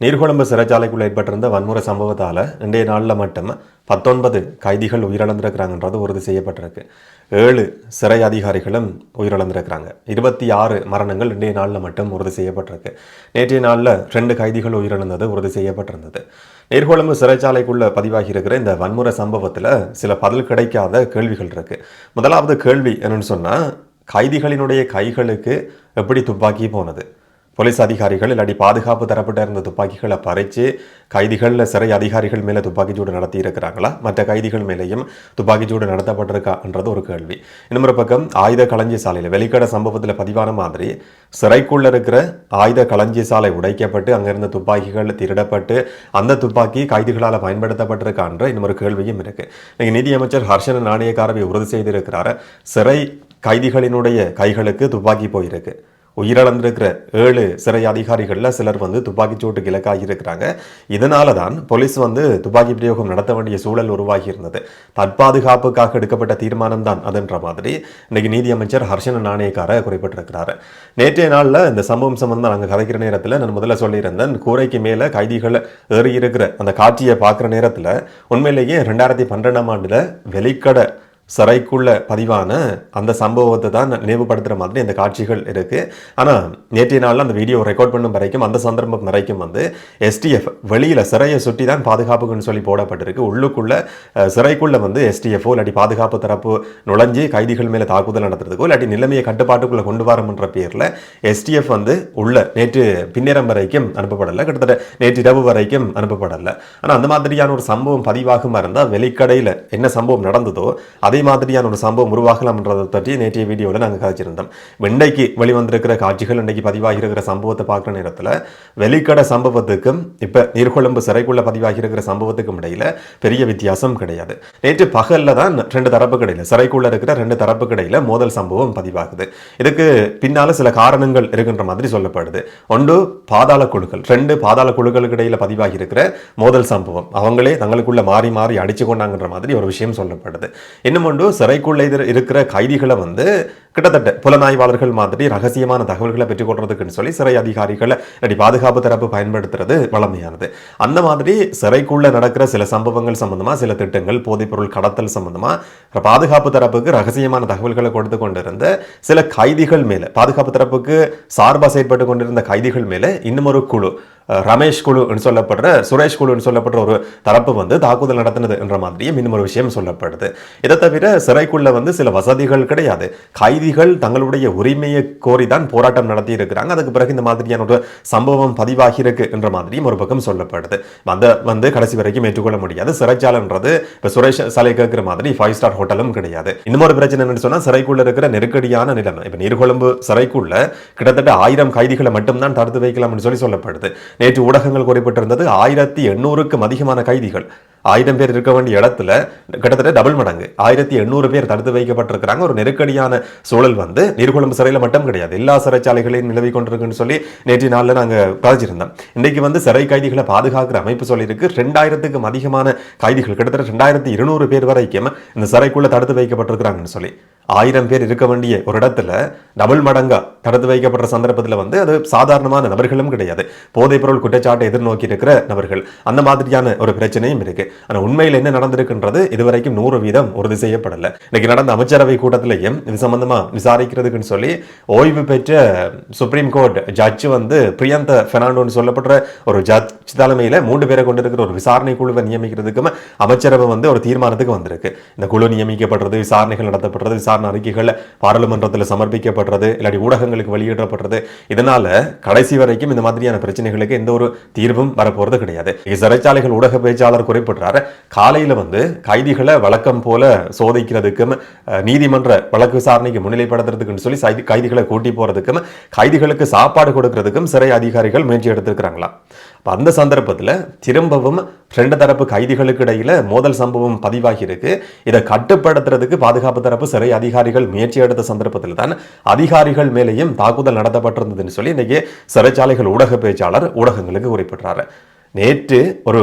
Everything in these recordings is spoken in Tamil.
நீர்கொழும்பு சிறைச்சாலைக்குள்ள ஏற்பட்டிருந்த வன்முறை சம்பவத்தால் இன்றைய நாளில் மட்டும் 19 கைதிகள் உயிரிழந்திருக்கிறாங்கன்றது உறுதி செய்யப்பட்டிருக்கு. 7 சிறை அதிகாரிகளும் உயிரிழந்திருக்கிறாங்க. 26 மரணங்கள் இன்றைய நாளில் மட்டும் உறுதி செய்யப்பட்டிருக்கு. நேற்றைய நாளில் 2 கைதிகள் உயிரிழந்தது உறுதி செய்யப்பட்டிருந்தது. நீர்கொழும்பு சிறைச்சாலைக்குள்ள பதிவாகி இருக்கிற இந்த வன்முறை சம்பவத்தில் சில பதில் கிடைக்காத கேள்விகள் இருக்கு. முதலாவது கேள்வி என்னன்னு சொன்னால், கைதிகளினுடைய கைகளுக்கு எப்படி துப்பாக்கி போனது? போலீஸ் அதிகாரிகள் இல்லாட்டி பாதுகாப்பு தரப்பட்ட இருந்த துப்பாக்கிகளை பறித்து கைதிகள் சிறை அதிகாரிகள் மேலே துப்பாக்கிச்சூடு நடத்தி இருக்கிறாங்களா, மற்ற கைதிகள் மேலேயும் துப்பாக்கிச்சூடு நடத்தப்பட்டிருக்கான்றது ஒரு கேள்வி. இன்னொரு பக்கம் ஆயுத களஞ்சிய சாலையில் வெளிக்கடை சம்பவத்தில் பதிவான மாதிரி சிறைக்குள்ள இருக்கிற ஆயுத களஞ்சிய சாலை உடைக்கப்பட்டு அங்கிருந்த துப்பாக்கிகள் திருடப்பட்டு அந்த துப்பாக்கி கைதிகளால் பயன்படுத்தப்பட்டிருக்கான்ற இன்னொரு கேள்வியும் இருக்கு. இன்னைக்கு நீதியமைச்சர் ஹர்ஷன நாணயக்காரவை உறுதி செய்திருக்கிறார், சிறை கைதிகளினுடைய கைகளுக்கு துப்பாக்கி போயிருக்கு. உயிரிழந்திருக்கிற 7 சிறை அதிகாரிகளில் சிலர் துப்பாக்கிச்சூட்டுக்கு இலக்காகி இருக்கிறாங்க. இதனால தான் போலீஸ் துப்பாக்கி பிரயோகம் நடத்த வேண்டிய சூழல் உருவாகி இருந்தது. தற்பாதுகாப்புக்காக எடுக்கப்பட்ட தீர்மானம் தான் அதுன்ற மாதிரி இன்னைக்கு நீதியமைச்சர் ஹர்ஷன நாணயக்கார குறிப்பிட்டிருக்கிறாரு. நேற்றைய நாளில் இந்த சம்பவம் சம்பந்தம் நாங்கள் கதைக்கிற நேரத்தில் நான் முதல்ல சொல்லியிருந்தேன், கூரைக்கு மேலே கைதிகள் ஏறி இருக்கிற அந்த காட்சியை பார்க்குற நேரத்தில் உண்மையிலேயே 2012ஆம் ஆண்டில் வெளிக்கடை சிறைக்குள்ள பதிவான அந்த சம்பவத்தை தான் நினைவுபடுத்துகிற மாதிரி அந்த காட்சிகள் இருக்குது. ஆனால் நேற்றைய நாளில் அந்த வீடியோ ரெக்கார்ட் பண்ணும் வரைக்கும் அந்த சந்தர்ப்பம் வரைக்கும் STF வெளியில் சிறையை சுற்றி தான் பாதுகாப்புக்குன்னு சொல்லி போடப்பட்டிருக்கு. உள்ளுக்குள்ள சிறைக்குள்ள STFஓ இல்லாட்டி பாதுகாப்பு தரப்பு நுழைஞ்சி கைதிகள் மேலே தாக்குதல் நடத்துறதுக்கோ இல்லாட்டி நிலைமையை கட்டுப்பாட்டுக்குள்ளே கொண்டு வரணுன்ற பேரில் STF உள்ள நேற்று பின்னேரம் வரைக்கும் அனுப்பப்படலை, கிட்டத்தட்ட நேற்று இரவு வரைக்கும் அனுப்பப்படலை. ஆனால் அந்த மாதிரியான ஒரு சம்பவம் பதிவாகுமா இருந்தால் வெளிக்கடையில் என்ன சம்பவம் நடந்ததோ அதே மாதிரியான ஒரு சம்பவம் உருவாகலாம்ன்றதை பற்றி நேற்றைய வீடியோவில் நாங்கள் கதைச்சிருந்தோம். இன்றைக்கு வெளிவந்திருக்கிற காட்சிகள், இன்றைக்கு பதிவாகி இருக்கிற சம்பவத்தை பார்க்குற நேரத்தில் வெளிக்கடை சம்பவத்துக்கும் இப்போ நீர்கொழும்பு சிறைக்குள்ள பதிவாகி இருக்கிற சம்பவத்துக்கும் இடையில பெரிய வித்தியாசம் கிடையாது. நேற்று பகலில் தான் 2 தரப்பு கிடையில சிறைக்குள்ள இருக்கிற 2 தரப்பு கிடையில மோதல் சம்பவம் பதிவாகுது. இதுக்கு பின்னால சில காரணங்கள் இருக்கின்ற மாதிரி சொல்லப்படுது. ஒன்று பாதாள குழுக்கள், 2 பாதாள குழுக்களுக்கு இடையில பதிவாகி இருக்கிற மோதல் சம்பவம், அவங்களே தங்களுக்குள்ள மாறி மாறி அடிச்சு கொண்டாங்கன்ற மாதிரி ஒரு விஷயம் சொல்லப்படுது. இன்னும் சிறைக்குள்ள இருக்கிற கைதிகளை கிட்டத்தட்ட புலனாய்வாளர்கள் மாதிரி ரகசியமான தகவல்களை பெற்றுக்கொள்றதுக்குன்னு சொல்லி சிறை அதிகாரிகள் பாதுகாப்பு தரப்பு பயன்படுத்துறது வளமையானது. அந்த மாதிரி சிறைக்குள்ள நடக்கிற சில சம்பவங்கள் சம்பந்தமா, சில திட்டங்கள், போதைப்பொருள் கடத்தல் சம்பந்தமா பாதுகாப்பு தரப்புக்கு ரகசியமான தகவல்களை கொடுத்து கொண்டிருந்த சில கைதிகள் மேல, பாதுகாப்பு தரப்புக்கு சார்பாக செயற்பட்டு கொண்டிருந்த கைதிகள் மேல இன்னும் ஒரு குழு, ரமேஷ் குழு சொல்லப்படுற, சுரேஷ் குழு சொல்லப்படுற ஒரு தரப்பு தாக்குதல் நடத்தினது என்ற மாதிரியும் இன்னும் ஒரு விஷயம் சொல்லப்படுது. இதை தவிர சிறைக்குள்ள சில வசதிகள் கிடையாது. கைதிகள் தங்களுடைய உரிமையை கோரிதான் போராட்டம் நடத்தி இருக்கிறாங்க. அதுக்கு பிறகு இந்த மாதிரியான ஒரு சம்பவம் பதிவாகி இருக்கு என்ற மாதிரியும் ஒரு பக்கம் சொல்லப்படுது. கடைசி வரைக்கும் ஏற்றுக்கொள்ள முடியாது. சிறைச்சாலைன்றது இப்ப சுரேஷ் சாலை கேட்கிற மாதிரி 5 ஸ்டார் ஹோட்டலும் கிடையாது. இன்னொரு பிரச்சனை என்னன்னு சொன்னா, சிறைக்குள்ள இருக்கிற நெருக்கடியான நிலைமை. இப்ப நீர்கொழும்பு சிறைக்குள்ள கிட்டத்தட்ட 1000 கைதிகளை மட்டும்தான் தடுத்து வைக்கலாம்னு சொல்லப்படுது. நேற்று ஊடகங்கள் குறிப்பிட்டிருந்தது 1800க்கும் அதிகமான கைதிகள், 1000 பேர் இருக்க வேண்டிய இடத்துல கிட்டத்தட்ட டபுள் மடங்கு 1800 பேர் தடுத்து வைக்கப்பட்டிருக்கிறாங்க. ஒரு நெருக்கடியான சூழல் நீர்கொழும்பு சிறையில் மட்டும் கிடையாது, எல்லா சிறைச்சாலைகளையும் நிலவி கொண்டிருக்குன்னு சொல்லி நேற்று நாளில் நாங்கள் கதைச்சிருந்தோம். இன்றைக்கு சிறை கைதிகளை பாதுகாக்கிற அமைப்பு சொல்லியிருக்கு 2000க்கும் அதிகமான கைதிகள், கிட்டத்தட்ட 2200 பேர் வரைக்கும் இந்த சிறைக்குள்ள தடுத்து வைக்கப்பட்டிருக்கிறாங்கன்னு சொல்லி. 1000 பேர் இருக்க வேண்டிய ஒரு இடத்துல டபுள் மடங்கா தடுத்து வைக்கப்படுற சந்தர்ப்பத்தில் அது சாதாரணமான நபர்களும் கிடையாது, போதைப் பொருள் குற்றச்சாட்டை எதிர்நோக்கி இருக்கிற நபர்கள், அந்த மாதிரியான ஒரு பிரச்சனையும் இருக்கு. ஆனால் உண்மையில் என்ன நடந்திருக்குன்றது இதுவரைக்கும் 100% உறுதி செய்யப்படலை. இன்னைக்கு நடந்த அமைச்சரவை கூட்டத்திலையும் இது சம்பந்தமா விசாரிக்கிறதுக்குன்னு சொல்லி ஓய்வு பெற்ற சுப்ரீம் கோர்ட் ஜட்ஜ் பிரியந்த பெர்னாண்டோன்னு சொல்லப்படுற ஒரு ஜட்ஜ் தலைமையில 3 பேரை கொண்டிருக்கிற ஒரு விசாரணை குழுவை நியமிக்கிறதுக்கும் அமைச்சரவை ஒரு தீர்மானத்துக்கு வந்திருக்கு. இந்த குழு நியமிக்கப்படுறது, விசாரணைகள் நடத்தப்படுறது, விசாரணை அறிக்கைகள் பாராளுமன்றத்தில் சமர்ப்பிக்கப்படுறது, இல்லாட்டி ஊடகங்களுக்கு வெளியிடப்படுறது. இதனால கடைசி வரைக்கும் இந்த மாதிரியான பிரச்சனைகளுக்கு எந்த ஒரு தீர்வும் வரப்போறது கிடையாது. சிறைச்சாலைகள் ஊடக பேச்சாளர் குறிப்பிட்டார், காலையில கைதிகளை வழக்கம் போல சோதிக்கிறதுக்கும் நீதிமன்ற வழக்கு விசாரணைக்கு முன்னிலைப்படுத்துறதுக்குன்னு சொல்லி கைதிகளை கூட்டி போறதுக்கும் கைதிகளுக்கு சாப்பாடு கொடுக்கறதுக்கும் சிறை அதிகாரிகள் முயற்சி எடுத்திருக்கிறாங்களா. அந்த சந்தர்ப்பத்தில் திரும்பவும் 2 தரப்பு கைதிகளுக்கு இடையில மோதல் சம்பவம் பதிவாகி இருக்கு. இதை கட்டுப்படுத்துறதுக்கு பாதுகாப்பு தரப்பு சிறை அதிகாரிகள் முயற்சி எடுத்த சந்தர்ப்பத்தில் தான் அதிகாரிகள் மேலேயும் தாக்குதல் நடத்தப்பட்டிருந்ததுன்னு சொல்லி இன்னைக்கு சிறைச்சாலைகள் ஊடக பேச்சாளர் ஊடகங்களுக்கு குறிப்பிட்டாரு. நேற்று ஒரு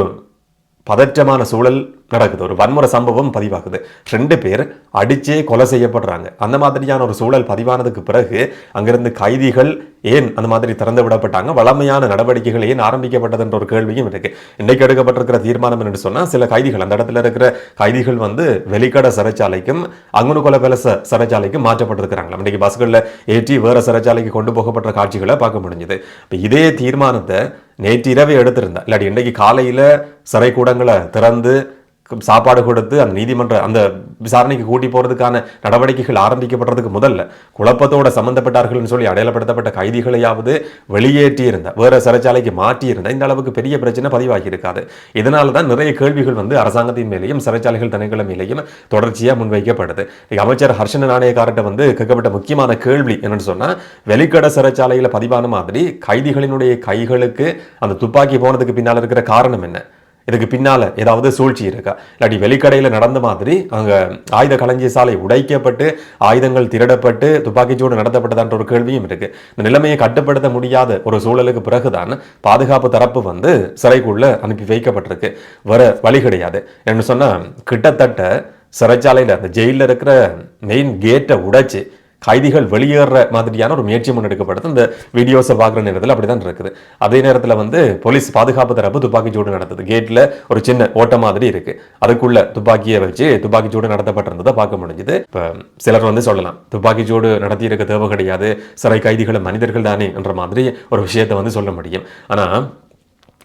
பதற்றமான சூழல் நடக்குது, ஒரு வன்முறை சம்பவம் பதிவாகுது. 2 பேர் அடிச்சே கொலை செய்யப்படுறாங்க. அந்த மாதிரியான ஒரு சூழல் பதிவானதுக்கு பிறகு அங்கிருந்து கைதிகள் ஏன் அந்த மாதிரி திறந்து விடப்பட்டாங்க, வளமையான நடவடிக்கைகள் ஏன் ஆரம்பிக்கப்பட்டது என்ற ஒரு கேள்வியும் இருக்கு. இன்னைக்கு எடுக்கப்பட்டிருக்கிற தீர்மானம் என்று சொன்னா, சில கைதிகள் அந்த இடத்துல இருக்கிற கைதிகள் வெளிக்கட சிறைச்சாலைக்கும் அங்குனுகொல பேலஸ் சிறைச்சாலைக்கும் மாற்றப்பட்டிருக்கிறாங்க. இன்னைக்கு பஸ்களில் ஏற்றி வேற சிறைச்சாலைக்கு கொண்டு போகப்பட்ட காட்சிகளை பார்க்க முடிஞ்சது. இதே தீர்மானத்தை நேற்று இரவே எடுத்திருந்தா, இல்லாட்டி இன்றைக்கு காலையில சிறை கூடங்களை திறந்து சாப்பாடு கொடுத்து அந்த நீதிமன்ற அந்த விசாரணைக்கு கூட்டி போறதுக்கான நடவடிக்கைகள் ஆரம்பிக்கப்படுறதுக்கு முதல்ல குழப்பத்தோட சம்பந்தப்பட்டார்கள் சொல்லி அடையாளப்படுத்தப்பட்ட கைதிகளையாவது வெளியேற்றி இருந்தா, வேற சிறைச்சாலைக்கு மாற்றி இருந்தா இந்த அளவுக்கு பெரிய பிரச்சனை பதிவாகி இருக்காது. இதனால தான் நிறைய கேள்விகள் அரசாங்கத்தின் மேலேயும் சிறைச்சாலைகள் திணைக்களம் மேலேயும் தொடர்ச்சியா முன்வைக்கப்படுது. அமைச்சர் ஹர்ஷன நாணயக்காரர்கிட்ட கேட்கப்பட்ட முக்கியமான கேள்வி என்னன்னு சொன்னா, வெளிக்கட சிறைச்சாலையில பதிவான மாதிரி கைதிகளினுடைய கைகளுக்கு அந்த துப்பாக்கி போனதுக்கு பின்னால் இருக்கிற காரணம் என்ன, இதுக்கு பின்னால ஏதாவது சூழ்ச்சி இருக்கா, இல்லாட்டி வெளிக்கடையில் நடந்த மாதிரி அங்க ஆயுத களஞ்சிய சாலை உடைக்கப்பட்டு ஆயுதங்கள் திருடப்பட்டு துப்பாக்கிச்சூடு நடத்தப்பட்டதான்ற ஒரு கேள்வியும் இருக்கு. இந்த நிலைமையை கட்டுப்படுத்த முடியாத ஒரு சூழலுக்கு பிறகுதான் பாதுகாப்பு தரப்பு சிறைக்குள்ள அனுப்பி வைக்கப்பட்டிருக்கு. வேற வழி கிடையாது. என்ன சொன்னா, கிட்டத்தட்ட சிறைச்சாலையில அந்த ஜெயில இருக்கிற மெயின் கேட்டை உடைச்சு கைதிகள் வெளியேற மாதிரியான ஒரு முயற்சி முன்னெடுக்கப்படுது. இந்த வீடியோஸை பார்க்குற நேரத்தில் அப்படிதான் இருக்குது. அதே நேரத்தில் போலீஸ் பாதுகாப்பு தரப்பு துப்பாக்கி சூடு நடத்துது. கேட்ல ஒரு சின்ன ஓட்ட மாதிரி இருக்கு, அதுக்குள்ள துப்பாக்கியை வச்சு துப்பாக்கி சூடு நடத்தப்பட்டிருந்ததை பார்க்க முடிஞ்சுது. இப்போ சிலர் சொல்லலாம், துப்பாக்கி சூடு நடத்தி இருக்க தேவை கிடையாது, சிறை கைதிகள் மனிதர்கள் தானே என்ற மாதிரி ஒரு விஷயத்தை சொல்ல முடியும். ஆனா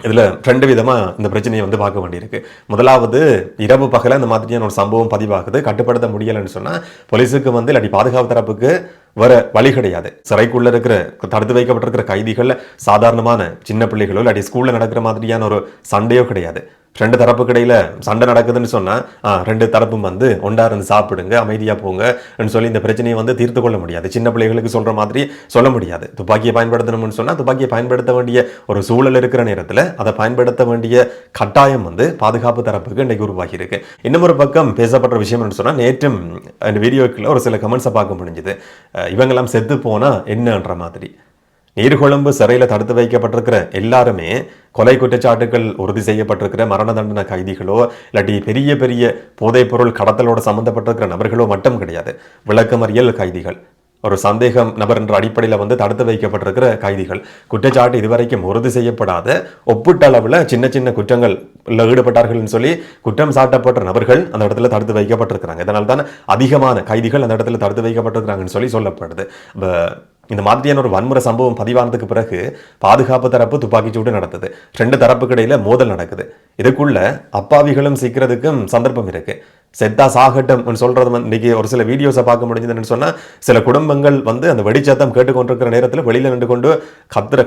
இதுல 2 விதமா இந்த பிரச்சனையை பார்க்க வேண்டியிருக்கு. முதலாவது, இரவு பகல இந்த மாதிரியான ஒரு சம்பவம் பதிவாகுது, கட்டுப்படுத்த முடியலன்னு சொன்னா போலீஸுக்கு இல்லாட்டி பாதுகாப்பு தரப்புக்கு வேற வழி கிடையாது. சிறைக்குள்ள இருக்கிற தடுத்து வைக்கப்பட்டிருக்கிற கைதிகள் சாதாரணமான சின்ன பிள்ளைகளோ இல்லாட்டி ஸ்கூல்ல நடக்கிற மாதிரியான ஒரு சண்டையோ கிடையாது. 2 தரப்புக்கு இடையில சண்டை நடக்குதுன்னு சொன்னா 2 தரப்பும் ஒண்டா இருந்து சாப்பிடுங்க, அமைதியா போங்க சொல்லி இந்த பிரச்சனையை தீர்த்து கொள்ள முடியாது. சின்ன பிள்ளைகளுக்கு சொல்ற மாதிரி சொல்ல முடியாது. துப்பாக்கியை பயன்படுத்தணும்னு சொன்னா துப்பாக்கியை பயன்படுத்த வேண்டிய ஒரு சூழல் இருக்கிற நேரத்தில் அதை பயன்படுத்த வேண்டிய கட்டாயம் பாதுகாப்பு தரப்புக்கு இன்னைக்கு உருவாகி இருக்கு. இன்னொரு பக்கம் பேசப்பட்ட விஷயம் என்று சொன்னா, நேற்றும் இந்த வீடியோக்குள்ள ஒரு சில கமெண்ட்ஸை பார்க்க முடிஞ்சது. இவங்கெல்லாம் செத்து போனா என்னன்ற மாதிரி. நீர்கொழும்பு சிறையில் தடுத்து வைக்கப்பட்டிருக்கிற எல்லாருமே கொலை குற்றச்சாட்டுகள் உறுதி செய்யப்பட்டிருக்கிற மரண தண்டனை கைதிகளோ இல்லாட்டி பெரிய பெரிய போதைப் பொருள் கடத்தலோட சம்பந்தப்பட்டிருக்கிற நபர்களோ மட்டும் கிடையாது. விளக்கமறியல் கைதிகள், ஒரு சந்தேகம் நபர் என்ற அடிப்படையில் தடுத்து வைக்கப்பட்டிருக்கிற கைதிகள், குற்றச்சாட்டு இதுவரைக்கும் உறுதி செய்யப்படாத ஒப்பீட்டளவில் சின்ன சின்ன குற்றங்கள் ஈடுபட்டார்கள் சொல்லி குற்றம் சாட்டப்பட்ட நபர்கள் அந்த இடத்துல தடுத்து வைக்கப்பட்டிருக்கிறாங்க. இதனால தான் அதிகமான கைதிகள் அந்த இடத்துல தடுத்து வைக்கப்பட்டிருக்கிறாங்கன்னு சொல்லி சொல்லப்படுது. இந்த மாதிரியான ஒரு வன்முறை சம்பவம் பதிவானதுக்கு பிறகு பாதுகாப்பு தரப்பு துப்பாக்கிச்சூடு நடத்துது. 2 தரப்புக்கு இடையில மோதல் நடக்குது. இதுக்குள்ள அப்பாவிகளும் சிக்கிறதுக்கும் சந்தர்ப்பம் இருக்கு. செத்தா சாகட்டும் சொல்றது இன்னைக்கு ஒரு சில வீடியோஸை பார்க்க முடிஞ்சதுன்னு சொன்னா, சில குடும்பங்கள் அந்த வெடிச்சத்தம் கேட்டுக்கொண்டிருக்கிற நேரத்தில் வெளியில நின்று கொண்டு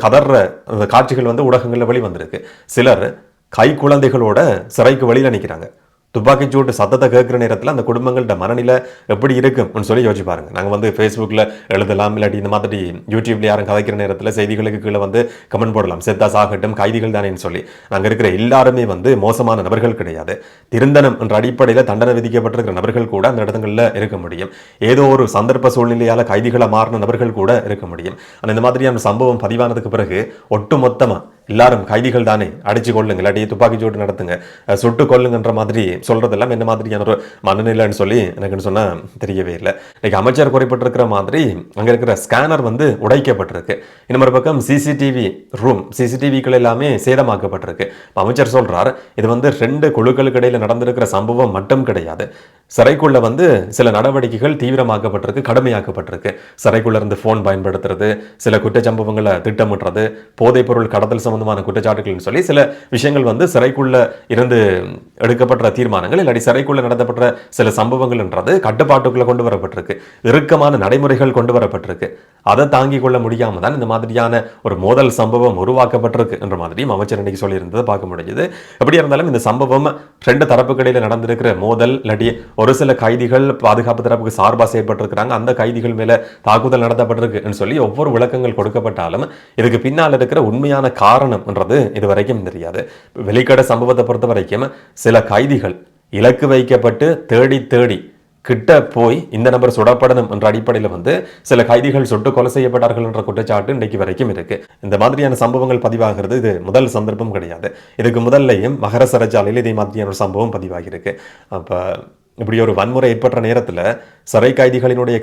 கதற அந்த காட்சிகள் ஊடகங்கள்ல வெளி வந்திருக்கு. சிலர் கை குழந்தைகளோட சிறைக்கு வெளியில நிற்கிறாங்க. துப்பாக்கிச்சூட்டு சத்தத்தை கேட்குற நேரத்தில் அந்த குடும்பங்கள்ட்ட மனநிலை எப்படி இருக்கும்னு சொல்லி யோசிச்சு பாருங்க. நாங்கள் ஃபேஸ்புக்கில் எழுதலாம், இல்லாட்டி இந்த மாதிரி யூடியூப்ல யாரும் கதைக்கிற நேரத்தில் செய்திகளுக்கு கீழே கமெண்ட் போடலாம், செத்தா சாகட்டும் கைதிகள் தானேன்னு சொல்லி. நாங்கள் இருக்கிற எல்லாருமே மோசமான நபர்கள் கிடையாது. திருந்தனம் என்ற அடிப்படையில் தண்டனை விதிக்கப்பட்டிருக்கிற நபர்கள் கூட அந்த இடங்களில் இருக்க முடியும். ஏதோ ஒரு சந்தர்ப்ப சூழ்நிலையால் கைதிகளை மாறின நபர்கள் கூட இருக்க முடியும். ஆனால் இந்த மாதிரியான சம்பவம் பதிவானதுக்கு பிறகு ஒட்டு மொத்தமாக எல்லாரும் கைதிகள் தானே, அடிச்சு கொள்ளுங்க, இல்லாட்டி துப்பாக்கி சூடு நடத்துங்க, சுட்டு கொள்ளுங்கன்ற மாதிரி சொல்றதெல்லாம் என்ன மாதிரியான ஒரு மனநிலைன்னு சொல்லி எனக்கு சொன்னா தெரியவே இல்லை. இன்னைக்கு அமைச்சர் குறிப்பிட்டிருக்கிற மாதிரி அங்க இருக்கிற ஸ்கேனர் உடைக்கப்பட்டிருக்கு. இன்னொரு பக்கம் சிசிடிவி ரூம், சிசிடிவிகள் எல்லாமே சேதமாக்கப்பட்டிருக்கு. அமைச்சர் சொல்றார், இது 2 குழுக்களுக்கு இடையில நடந்திருக்கிற சம்பவம் மட்டும் கிடையாது. சிறைக்குள்ள சில நடவடிக்கைகள் தீவிரமாக்கப்பட்டிருக்கு, கடுமையாக்கப்பட்டிருக்கு. சிறைக்குள்ள இருந்து போன் பயன்படுத்துறது, சில குற்றச்சம்பவங்களை திட்டமிடுறது, போதைப் பொருள் கடத்தல் சம்பந்தமான குற்றச்சாட்டுகள் சொல்லி சில விஷயங்கள் சிறைக்குள்ள இருந்து எடுக்கப்பட்ட தீர்மானங்கள் இல்லாட்டி சிறைக்குள்ள நடத்தப்பட்ட சில சம்பவங்கள் என்றது கட்டுப்பாட்டுக்குள்ள கொண்டு வரப்பட்டிருக்கு. இறுக்கமான நடைமுறைகள் கொண்டு வரப்பட்டிருக்கு. அதை தாங்கிக் கொள்ள முடியாம தான் இந்த மாதிரியான ஒரு மோதல் சம்பவம் உருவாக்கப்பட்டிருக்கு என்ற மாதிரியும் அமைச்சர் இன்னைக்கு சொல்லியிருந்ததை பார்க்க முடிஞ்சது. எப்படியா இருந்தாலும் இந்த சம்பவம் 2 தரப்புக்கு இடையில நடந்திருக்கிற மோதல் இல்லாட்டி ஒரு சில கைதிகள் பாதுகாப்பு தரப்புக்கு சார்பாக செயல்பட்டிருக்கிறாங்க, அந்த கைதிகள் மேல தாக்குதல் நடத்தப்பட்டிருக்கு சொல்லி ஒவ்வொரு விளக்கங்கள் கொடுக்கப்பட்டாலும் இதுக்கு பின்னால் இருக்கிற உண்மையான காரணம் என்றது இதுவரைக்கும் தெரியாது. வெளிக்கடை சம்பவத்தை பொறுத்த வரைக்கும் சில கைதிகள் இலக்கு வைக்கப்பட்டு தேடி தேடி கிட்ட போய் இந்த நபர் சுடப்படணும் என்ற அடிப்படையில் வந்து சில கைதிகள் சுட்டு கொலை செய்யப்பட்டார்கள் என்ற குற்றச்சாட்டு இன்றைக்கு வரைக்கும் இருக்கு. இந்த மாதிரியான சம்பவங்கள் பதிவாகிறது இது முதல் சந்தர்ப்பம் கிடையாது. இதுக்கு முதல்லையும் மகர சிறைச்சாலையில் இதே மாதிரியான ஒரு சம்பவம் பதிவாகியிருக்கு. அப்போ இப்படி ஒரு வன்முறை ஏற்பட்ட நேரத்தில் சிறை கைதிகளினுடைய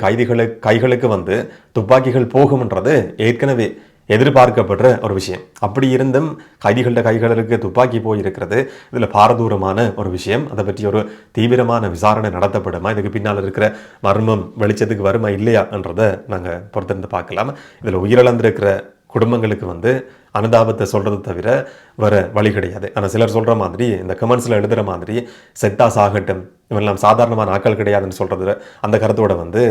கைகளுக்கு வந்து துப்பாக்கிகள் போகும்ன்றது ஏற்கனவே எதிர்பார்க்கப்படுற ஒரு விஷயம். அப்படி இருந்தும் கைகளுக்கு துப்பாக்கி போயிருக்கிறது இதில் பாரதூரமான ஒரு விஷயம். அதை பற்றி ஒரு தீவிரமான விசாரணை நடத்தப்படுமா, இதுக்கு பின்னால் இருக்கிற மர்மம் வெளிச்சத்துக்கு வருமா இல்லையான்றதை நாங்கள் பொறுத்திருந்து பார்க்கலாம். இதில் உயிரிழந்திருக்கிற குடும்பங்களுக்கு வந்து அனுதாபத்தை சொல்கிறது தவிர வேற வழி கிடையாது. ஆனால் சிலர் சொல்கிற மாதிரி இந்த கமெண்ட்ஸில் எழுதுகிற மாதிரி செத்தா சாகட்டும், இவெல்லாம் சாதாரணமான ஆக்கள் கிடையாதுன்னு சொல்கிறது, அந்த கருத்தோட வந்து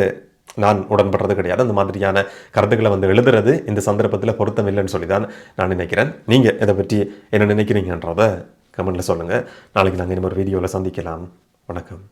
நான் உடன்படுறது கிடையாது. அந்த மாதிரியான கருத்துக்களை வந்து எழுதுறது இந்த சந்தர்ப்பத்தில் பொருத்தம் இல்லைன்னு சொல்லி தான் நான் நினைக்கிறேன். நீங்கள் இதை பற்றி என்ன நினைக்கிறீங்கன்றதை கமெண்ட்டில் சொல்லுங்கள். நாளைக்கு நாங்கள் இன்னொரு வீடியோவில் சந்திக்கலாம். வணக்கம்.